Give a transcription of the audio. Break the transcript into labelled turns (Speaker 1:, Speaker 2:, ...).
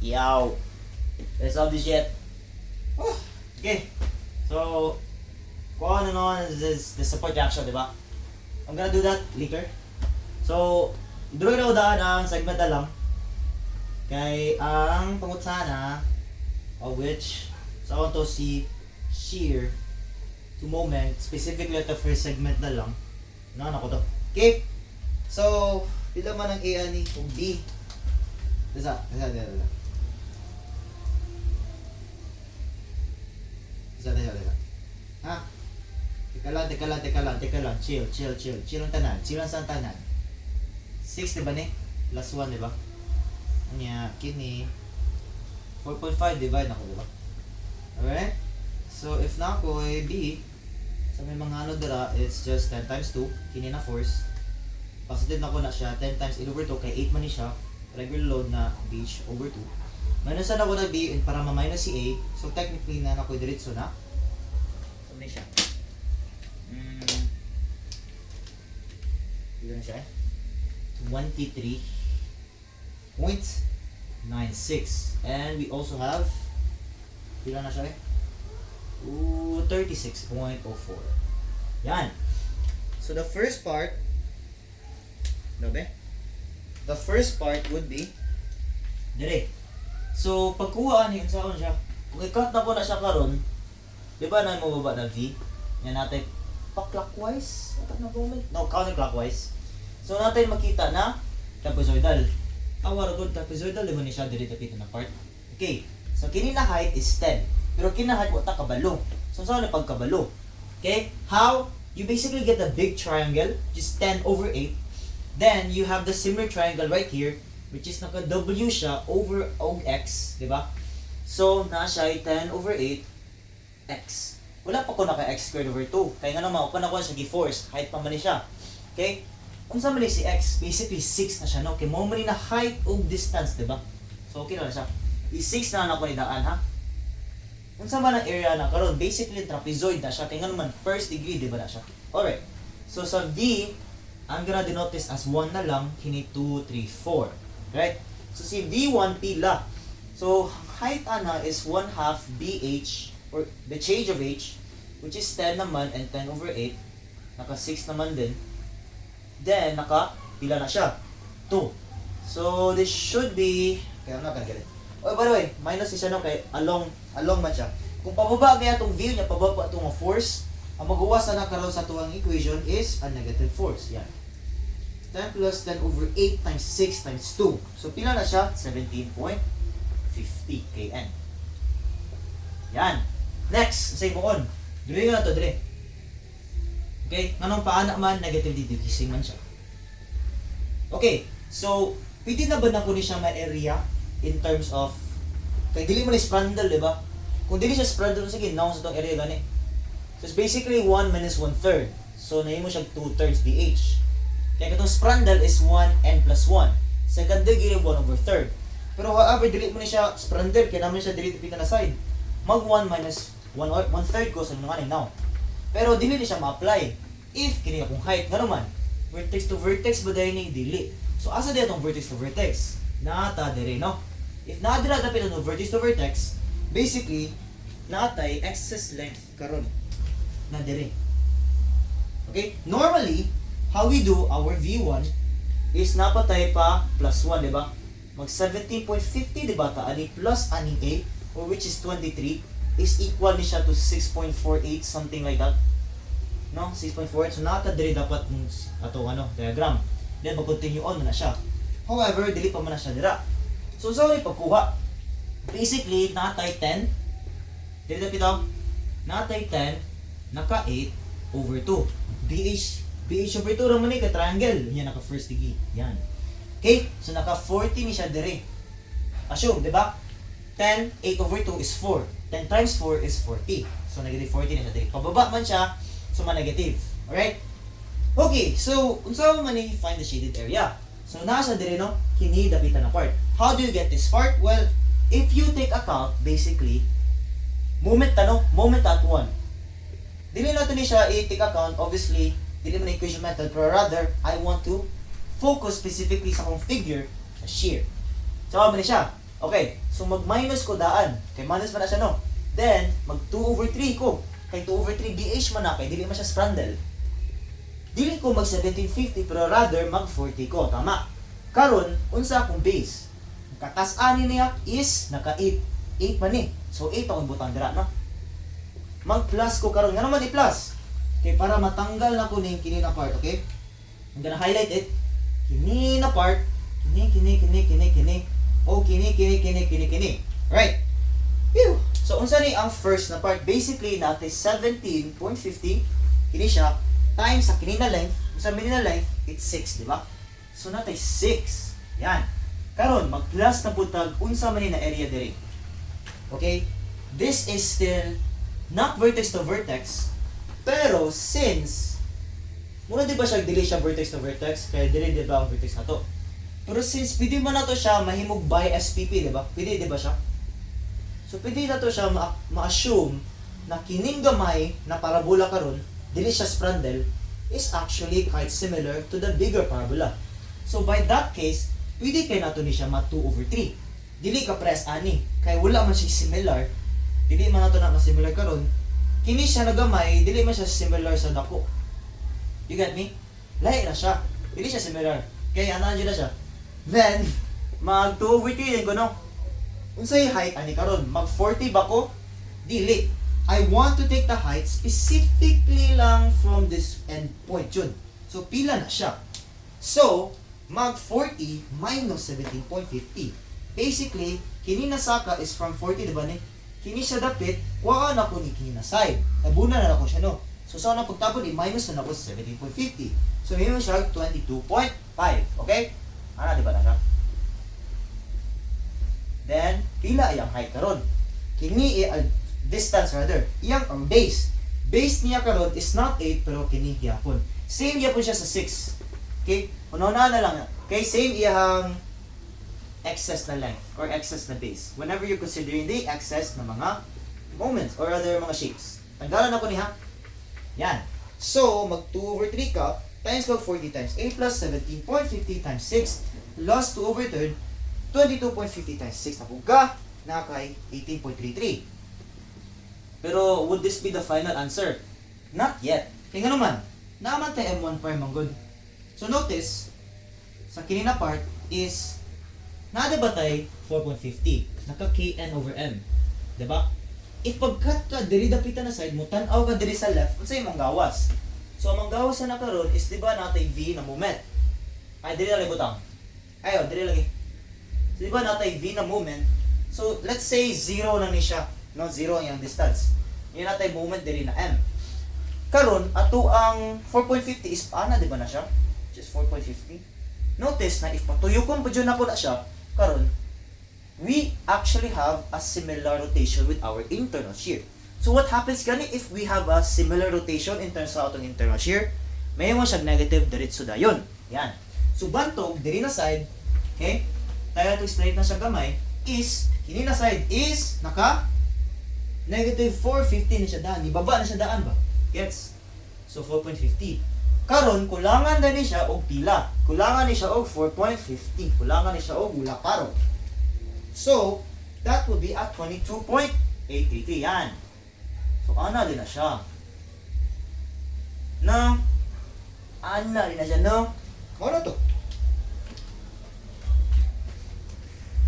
Speaker 1: Yow. Let's solve this shit. Okay. So, kung ano is the support action, di ba? I'm gonna do that later. So, drawing na udaan ang segment na lang. Kay ang pangutsana of which so I want to see shear to moment specifically at the first segment na lang. Ano ko to? Okay. So, pila man ang A ani kung B. Isa. Ha? Teka lang. Chill ang tanan. Chill ang tanan. 6 diba ni? Plus 1 diba? Anya, kini 4.5 divide na ko diba? Alright? So, if na ko ay B, so may mga ano dira, it's just 10 times 2, kini na force. Positive na ko na siya, 10 times 8 over 2, kay 8 man ni siya. Regular load na BH over 2. Minusan ako na B para ma-minus si A. So technically na ako diretso na. So may siya. Dito na siya 23.96. And we also have pila na siya 36.04. Yan. So the first part the first part would be dire. So, pagkuha ni unsa siya. Kung i-cut na ko na siya karon, di ba na mo baba na V? Yan natin pa-clockwise. No, counterclockwise. So, natin makita na trapezoidal. Awara good trapezoidal, di ba ni siya dire tapit na part? Okay. So, kini na height is 10. Pero kini na height wata kabalo. So, saan na pagkabalo? Okay? How? You basically get a big triangle, which is 10 over 8. Then, you have the similar triangle right here, which is naka-W siya over og X, di ba? So, na siya ay 10 over 8 X. Wala pa ko naka-X squared over 2. Kaya nga naman, pa na ko siya gi-force. Height pa man siya. Okay? Kung saan man si X, basically 6 na siya, no? Kaya mo man na height og distance, di ba? So, okay na siya. I-6 na ako ni daan, ha? Kung saan man ang area na karon, basically trapezoid na siya. Kaya nga naman, first degree, di ba na siya? Alright. So, sa V, I'm gonna denote this as 1 na lang, kini 2, 3, 4. Right? So, si V1 pila. So, height ana is 1/2 BH, or the change of H, which is 10 naman, and 10 over 8. Naka 6 naman din. Then, naka, pila na siya? 2. So, this should be, kaya I'm not gonna get it. Oh, by the way, minus siya no, kay along man siya. Kung pababa kaya itong view niya, pababa itong force, ang magawa sa nakaroon sa tuwang equation is a negative force. Yan. 10 plus 10 over 8 times 6 times 2. So, pila na siya? 17.50 kN. Yan. Next, say mo on. Dire nga to, dire. Okay? Nganong paana man, negative decreasing man siya. Okay. So, pwede na ba na ko ni siya ma-area in terms of, kaya dili mo ni sprandle, di ba? Kung dili siya sprandle, sige, naon sa itong area gani. So, it's basically 1 minus 1/3. So, nahin mo siya 2/3 BH. Kaya itong sprandle is 1n plus 1. Second degree, 1/3. Pero however, delete mo na siya sprandle, kaya naman siya delete pita na side. Mag 1 minus 1/3 ko sa mga now. Pero dili siya ma-apply. If kini akong height nga naman, vertex to vertex ba dahil ni dili. So asa di itong vertex to vertex? Nata dire, no? If naadira dapat itong vertex to vertex, basically, naatay excess length karon na dire. Okay? Normally, how we do our V1 is napatay pa plus 1, di ba? Mag 17.50, di ba? Ani plus aning A, or which is 23, is equal ni siya to 6.48, something like that. No? 6.48. So, nakadiri dapat atong diagram. Then, mag-continue on na siya. However, dili pa man na siya dira. So, sorry, pagkuha. Basically, natay 10. Dili na pito. Natay 10, naka 8 over 2. BH over 2 naman ka triangle. Yan, naka first degree. Yan. Okay? So, naka 40 ni siya dire. Assume, di ba? 10, 8 over 2 is 4. 10 times 4 is 40. So, negative 40 ni siya dire. Pababa man siya, so ma-negative. Alright? Okay, so, unsa man ni find the shaded area? So, nasa dire, no? Kini dapitan na part. How do you get this part? Well, if you take account, basically, moment at 1. Dili natin ni siya i-take account, obviously, dili man equation method, pero rather, I want to focus specifically sa akong figure sa shear. So, ano siya? Okay, so mag-minus ko daan. Kay minus man na siya, no? Then, mag 2/3 ko. Kay 2/3 BH man na, kay dili man siya sprandel. Dili ko mag 1750, pero rather mag 40 ko. Tama. Karon, unsa akong base? Katas-ani niya is naka 8. 8 man ni. So, 8 akong butang dira, no? Mag-plus ko karon. Nga naman i-plus. Okay, para matanggal na ko ning kini na part, okay? I'm gonna highlight it. Kini na part. Kini. O kini. Right. Phew. So, unsa ni ang first na part? Basically, natin 17.50. Kini siya. Times sa kini na length. Sa mini na length, it's 6, di ba? So, natin 6. Yan. Karon, mag-plus na putag. Unsa man ni na area diri. Okay? This is still not vertex to vertex. Pero, since muna di ba siya dili siya vertex to vertex? Kaya dili di ba ang vertex na to? Pero since pwede man na to siya mahimog by SPP, di ba? Pwede di ba siya? So pwede na to siya ma-assume na kining gamay na parabola karon, dili siya sprandel, is actually quite similar to the bigger parabola. So by that case, pwede kay nato ni siya ma 2/3. Dili ka press ani, kay wala man siya similar. Dili man nato na similar karon. Kini siya na gamay, dili man siya similar sa dako. You get me? Lahi na siya. Dili siya similar. Kaya ano na siya? Then, mag 2/3 din ko, no? Unsay height ani karon? Mag 40 ba ko? Dili. I want to take the height specifically lang from this end point yun. So, pila na siya. So, mag 40 minus 17.50. Basically, kini na saka is from 40, diba ni? Kini siya dapit, kuha na ko ni kini na side. Tabunan na ako siya, no? So, sa unang pagtapon, i-minus na ako sa 17.50. So, yun siya 22.5. Okay? Ano, di ba na siya? Then, pila ay ang height karon. Kini distance rather. Iyang ang base. Base niya karon is not 8 pero kini gyapon. Same gyapon siya sa 6. Okay? Una-una na lang. Okay, same iyang excess na length or excess na base. Whenever you're considering the excess na mga moments or other mga shapes. Tanggalan ako ni ha. Yan. So, mag 2/3 ka times ko 40 times 8 plus 17.50 times 6 lost 2/3 22.50 times 6 na po ka na kay 18.33. Pero would this be the final answer? Not yet. Kaya nga naman, naman tayo M1 per manggod. So notice, sa kinina part is nada ba tayo 4.50? Naka kn over m. Diba? If pagkat ka diri dapitan na side mo, tanaw ka diri sa left, unsay manggawas. So ang manggawas na nakaroon is diba natay v na moment. Ay diri lang butang. Ayo, diri lagi. So, diba natay v na moment? So, let's say 0 na ni siya. No, 0 ang yung distance. Yan natay moment diri na m. Karon, ato ang 4.50 is paana, diba na siya? Just 4.50. Notice na if patuyukon pa dyan na po na siya, karon, we actually have a similar rotation with our internal shear. So, what happens gani if we have a similar rotation in terms of atong internal shear? May mo siyang negative diretso dayon. Yan. So, bantog, diri na side, okay? Tayo to straight na siya gamay is kini na side is naka negative 450 na siya daan. Ibaba na siya daan ba? Gets? So 4.50. Karon kulangan na ni siya og pila. Kulangan ni siya og 4.50. Kulangan ni siya og wala paro. So that will be at 22.833 yan. So ana din na siya. No? Ana din na siya, no? Ano to?